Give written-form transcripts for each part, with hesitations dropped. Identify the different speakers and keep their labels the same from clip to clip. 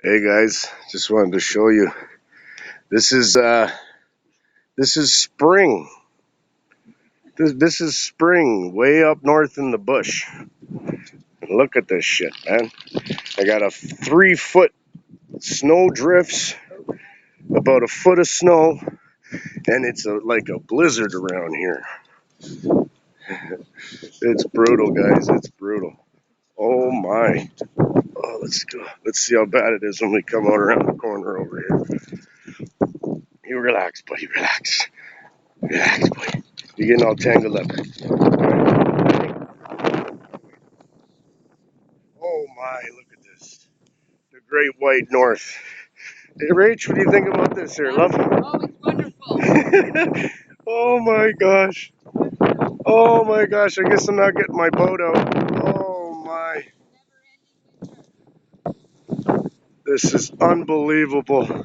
Speaker 1: Hey guys, just wanted to show you. This is spring. This is spring way up north in the bush. Look at this shit, man. I got a 3-foot snow drifts, about a foot of snow, and it's like a blizzard around here. It's brutal, guys. It's brutal. Oh my. Oh, let's go. Let's see how bad it is when we come out around the corner over here. You relax, buddy. Relax. Relax, buddy. You're getting all tangled up. Oh my, look at this. The Great White North. Hey, Rach, what do you think about this here, love?
Speaker 2: Oh, it's wonderful.
Speaker 1: Oh my gosh. Oh my gosh, I guess I'm not getting my boat out. Oh my. This is unbelievable.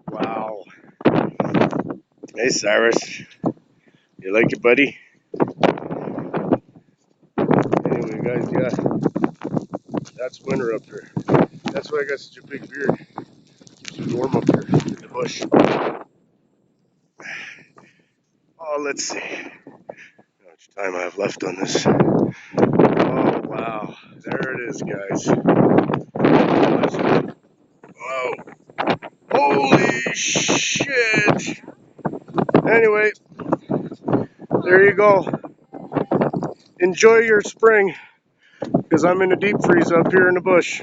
Speaker 1: Wow. Hey, Cyrus. You like it, buddy? Anyway, guys, yeah. That's winter up here. That's why I got such a big beard. Keeps me warm up here in the bush. Oh, let's see how much time I have left on this. Oh, wow. There it is, guys. Whoa. Holy shit. Anyway, there you go. Enjoy your spring, because I'm in a deep freeze up here in the bush.